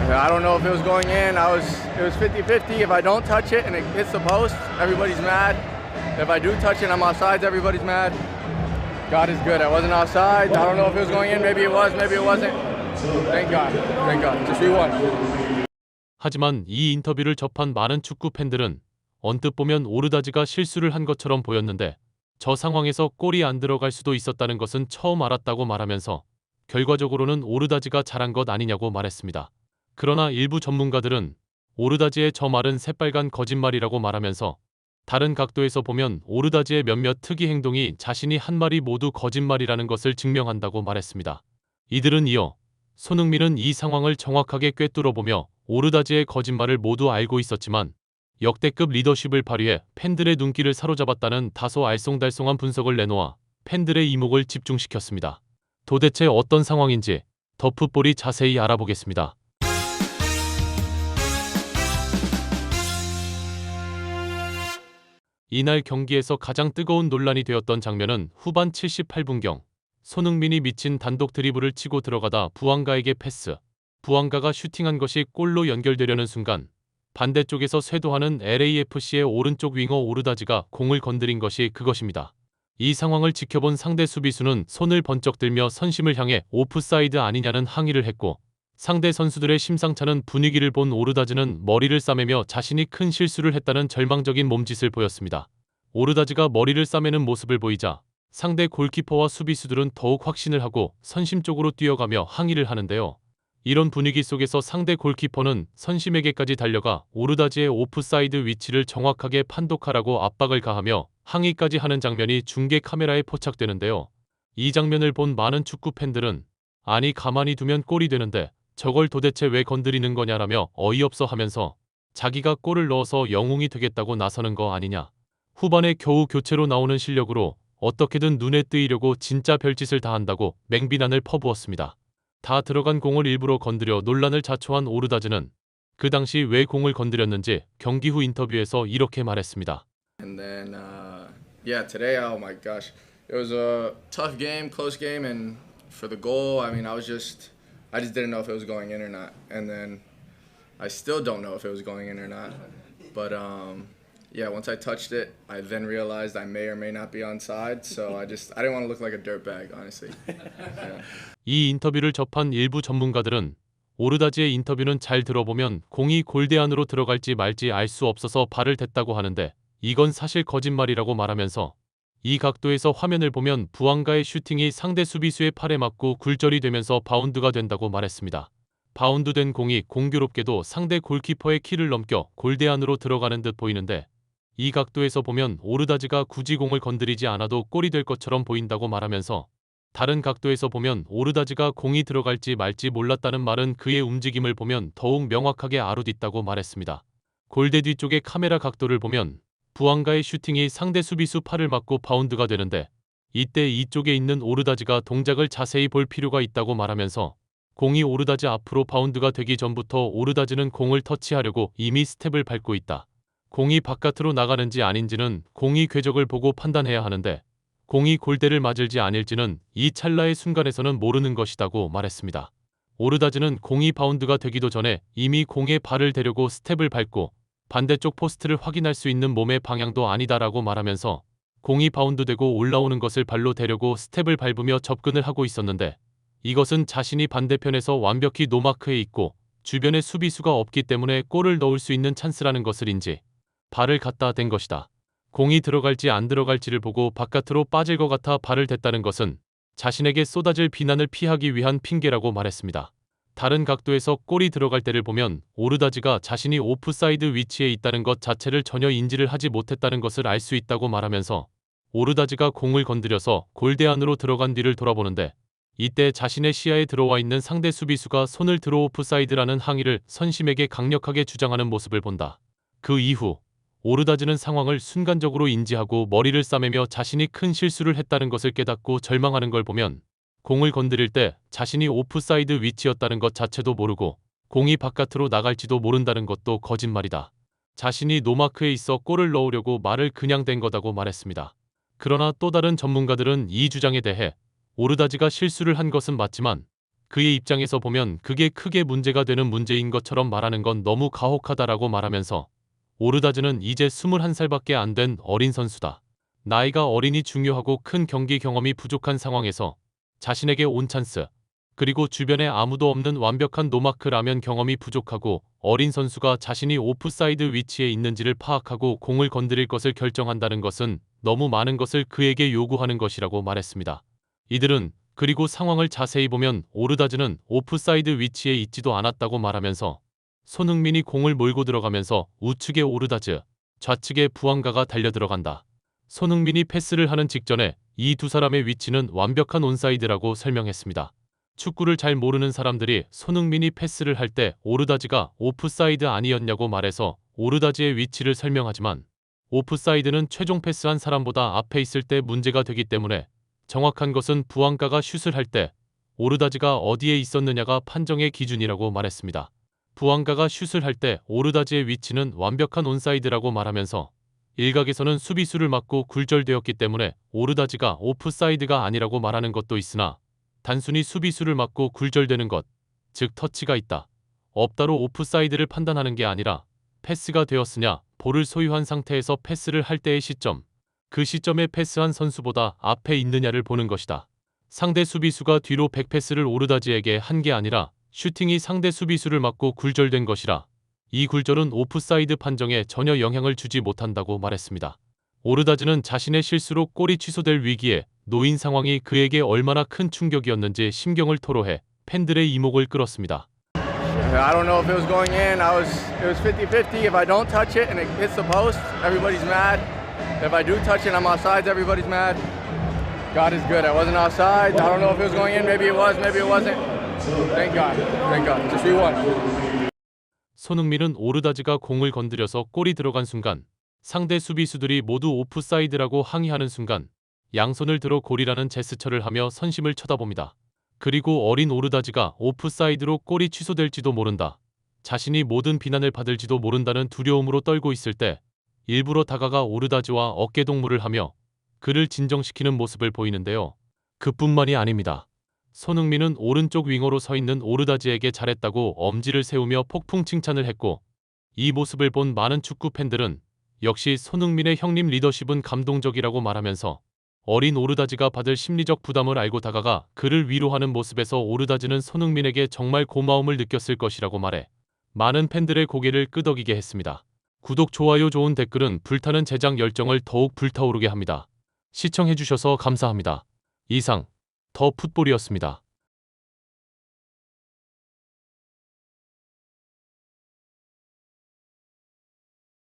I don't know if it was going in. It was 50-50. If I don't touch it and it hits the post, everybody's mad. If I do touch it and I'm offsides, everybody's mad. God is good. I wasn't offside. I don't know if it was going in. Maybe it was. Maybe it wasn't. Thank God. Thank God. Just we won. 하지만 이 인터뷰를 접한 많은 축구 팬들은 언뜻 보면 오르다지가 실수를 한 것처럼 보였는데 저 상황에서 골이 안 들어갈 수도 있었다는 것은 처음 알았다고 말하면서 결과적으로는 오르다지가 잘한 것 아니냐고 말했습니다. 그러나 일부 전문가들은 오르다지의 저 말은 새빨간 거짓말이라고 말하면서 다른 각도에서 보면 오르다지의 몇몇 특이 행동이 자신이 한 말이 모두 거짓말이라는 것을 증명한다고 말했습니다. 이들은 이어 손흥민은 이 상황을 정확하게 꿰뚫어보며 오르다지의 거짓말을 모두 알고 있었지만 역대급 리더십을 발휘해 팬들의 눈길을 사로잡았다는 다소 알쏭달쏭한 분석을 내놓아 팬들의 이목을 집중시켰습니다. 도대체 어떤 상황인지 더 풋볼이 자세히 알아보겠습니다. 이날 경기에서 가장 뜨거운 논란이 되었던 장면은 후반 78분경 손흥민이 미친 단독 드리블을 치고 들어가다 부앙가에게 패스. 부앙가가 슈팅한 것이 골로 연결되려는 순간 반대쪽에서 쇄도하는 LAFC의 오른쪽 윙어 오르다지가 공을 건드린 것이 그것입니다. 이 상황을 지켜본 상대 수비수는 손을 번쩍 들며 선심을 향해 오프사이드 아니냐는 항의를 했고 상대 선수들의 심상찮은 분위기를 본 오르다지는 머리를 싸매며 자신이 큰 실수를 했다는 절망적인 몸짓을 보였습니다. 오르다지가 머리를 싸매는 모습을 보이자 상대 골키퍼와 수비수들은 더욱 확신을 하고 선심 쪽으로 뛰어가며 항의를 하는데요. 이런 분위기 속에서 상대 골키퍼는 선심에게까지 달려가 오르다지의 오프사이드 위치를 정확하게 판독하라고 압박을 가하며 항의까지 하는 장면이 중계 카메라에 포착되는데요. 이 장면을 본 많은 축구 팬들은 아니 가만히 두면 골이 되는데 저걸 도대체 왜 건드리는 거냐라며 어이없어 하면서 자기가 골을 넣어서 영웅이 되겠다고 나서는 거 아니냐. 후반에 겨우 교체로 나오는 실력으로 어떻게든 눈에 띄려고 진짜 별짓을 다 한다고 맹비난을 퍼부었습니다. 다 들어간 공을 일부러 건드려 논란을 자초한 오르다즈는 그 당시 왜 공을 건드렸는지 경기 후 인터뷰에서 이렇게 말했습니다. And then, yeah, today, oh my gosh, it was a tough game, close game, and for the goal, I mean, I just didn't know if it was going in or not, and then I still don't know if it was going in or not, but yeah, once I touched it, I then realized I may or may not be onside, so I didn't want to look like a dirtbag, honestly. Yeah. 이 인터뷰를 접한 일부 전문가들은 오르다지의 인터뷰는 잘 들어보면 공이 골대 안으로 들어갈지 말지 알 수 없어서 발을 댔다고 하는데 이건 사실 거짓말이라고 말하면서 이 각도에서 화면을 보면 부앙가의 슈팅이 상대 수비수의 팔에 맞고 굴절이 되면서 바운드가 된다고 말했습니다. 바운드된 공이 공교롭게도 상대 골키퍼의 키를 넘겨 골대 안으로 들어가는 듯 보이는데 이 각도에서 보면 오르다지가 굳이 공을 건드리지 않아도 골이 될 것처럼 보인다고 말하면서 다른 각도에서 보면 오르다지가 공이 들어갈지 말지 몰랐다는 말은 그의 움직임을 보면 더욱 명확하게 아루딨다고 말했습니다. 골대 뒤쪽의 카메라 각도를 보면 부앙가의 슈팅이 상대 수비수 팔을 맞고 바운드가 되는데 이때 이쪽에 있는 오르다지가 동작을 자세히 볼 필요가 있다고 말하면서 공이 오르다지 앞으로 바운드가 되기 전부터 오르다지는 공을 터치하려고 이미 스텝을 밟고 있다. 공이 바깥으로 나가는지 아닌지는 공이 궤적을 보고 판단해야 하는데 공이 골대를 맞을지 아닐지는 이 찰나의 순간에서는 모르는 것이다고 말했습니다. 오르다지는 공이 바운드가 되기도 전에 이미 공에 발을 대려고 스텝을 밟고 반대쪽 포스트를 확인할 수 있는 몸의 방향도 아니다라고 말하면서 공이 바운드되고 올라오는 것을 발로 대려고 스텝을 밟으며 접근을 하고 있었는데 이것은 자신이 반대편에서 완벽히 노마크에 있고 주변에 수비수가 없기 때문에 골을 넣을 수 있는 찬스라는 것을 인지 발을 갖다 댄 것이다. 공이 들어갈지 안 들어갈지를 보고 바깥으로 빠질 것 같아 발을 댔다는 것은 자신에게 쏟아질 비난을 피하기 위한 핑계라고 말했습니다. 다른 각도에서 골이 들어갈 때를 보면 오르다지가 자신이 오프사이드 위치에 있다는 것 자체를 전혀 인지를 하지 못했다는 것을 알 수 있다고 말하면서 오르다지가 공을 건드려서 골대 안으로 들어간 뒤를 돌아보는데 이때 자신의 시야에 들어와 있는 상대 수비수가 손을 들어 오프사이드라는 항의를 선심에게 강력하게 주장하는 모습을 본다. 그 이후 오르다지는 상황을 순간적으로 인지하고 머리를 싸매며 자신이 큰 실수를 했다는 것을 깨닫고 절망하는 걸 보면 공을 건드릴 때 자신이 오프사이드 위치였다는 것 자체도 모르고 공이 바깥으로 나갈지도 모른다는 것도 거짓말이다. 자신이 노마크에 있어 골을 넣으려고 말을 그냥 댄 거다고 말했습니다. 그러나 또 다른 전문가들은 이 주장에 대해 오르다지가 실수를 한 것은 맞지만 그의 입장에서 보면 그게 크게 문제가 되는 문제인 것처럼 말하는 건 너무 가혹하다라고 말하면서 오르다즈는 이제 21살밖에 안 된 어린 선수다. 나이가 어리니 중요하고 큰 경기 경험이 부족한 상황에서 자신에게 온 찬스, 그리고 주변에 아무도 없는 완벽한 노마크라면 경험이 부족하고 어린 선수가 자신이 오프사이드 위치에 있는지를 파악하고 공을 건드릴 것을 결정한다는 것은 너무 많은 것을 그에게 요구하는 것이라고 말했습니다. 이들은 그리고 상황을 자세히 보면 오르다즈는 오프사이드 위치에 있지도 않았다고 말하면서 손흥민이 공을 몰고 들어가면서 우측에 오르다즈, 좌측에 부앙가가 달려들어간다. 손흥민이 패스를 하는 직전에 이 두 사람의 위치는 완벽한 온사이드라고 설명했습니다. 축구를 잘 모르는 사람들이 손흥민이 패스를 할 때 오르다즈가 오프사이드 아니었냐고 말해서 오르다즈의 위치를 설명하지만 오프사이드는 최종 패스한 사람보다 앞에 있을 때 문제가 되기 때문에 정확한 것은 부앙가가 슛을 할 때 오르다즈가 어디에 있었느냐가 판정의 기준이라고 말했습니다. 부앙가가 슛을 할 때 오르다즈의 위치는 완벽한 온사이드라고 말하면서 일각에서는 수비수를 맞고 굴절되었기 때문에 오르다즈가 오프사이드가 아니라고 말하는 것도 있으나 단순히 수비수를 맞고 굴절되는 것, 즉 터치가 있다, 없다로 오프사이드를 판단하는 게 아니라 패스가 되었으냐, 볼을 소유한 상태에서 패스를 할 때의 시점, 그 시점에 패스한 선수보다 앞에 있느냐를 보는 것이다. 상대 수비수가 뒤로 백패스를 오르다즈에게 한 게 아니라 슈팅이 상대 수비수를 맞고 굴절된 것이라 이 굴절은 오프사이드 판정에 전혀 영향을 주지 못한다고 말했습니다. 오르다즈는 자신의 실수로 골이 취소될 위기에 놓인 상황이 그에게 얼마나 큰 충격이었는지 심경을 토로해 팬들의 이목을 끌었습니다. I don't know if it was going in. It was 50-50. If I don't touch it and it hits the post, everybody's mad. If I do touch it and I'm offside, everybody's mad. God is good. I wasn't offside. I don't know if it was going in. Maybe it was. Maybe it wasn't. Thank God. Thank God. Just we won. 손흥민은 오르다즈가 공을 건드려서 골이 들어간 순간 상대 수비수들이 모두 오프사이드라고 항의하는 순간 양손을 들어 골이라는 제스처를 하며 선심을 쳐다봅니다. 그리고 어린 오르다즈가 오프사이드로 골이 취소될지도 모른다, 자신이 모든 비난을 받을지도 모른다는 두려움으로 떨고 있을 때 일부러 다가가 오르다즈와 어깨동무를 하며 그를 진정시키는 모습을 보이는데요. 그뿐만이 아닙니다. 손흥민은 오른쪽 윙어로 서 있는 오르다즈에게 잘했다고 엄지를 세우며 폭풍 칭찬을 했고 이 모습을 본 많은 축구 팬들은 역시 손흥민의 형님 리더십은 감동적이라고 말하면서 어린 오르다즈가 받을 심리적 부담을 알고 다가가 그를 위로하는 모습에서 오르다즈는 손흥민에게 정말 고마움을 느꼈을 것이라고 말해 많은 팬들의 고개를 끄덕이게 했습니다. 구독, 좋아요, 좋은 댓글은 불타는 제작 열정을 더욱 불타오르게 합니다. 시청해주셔서 감사합니다. 이상 더 풋볼이었습니다.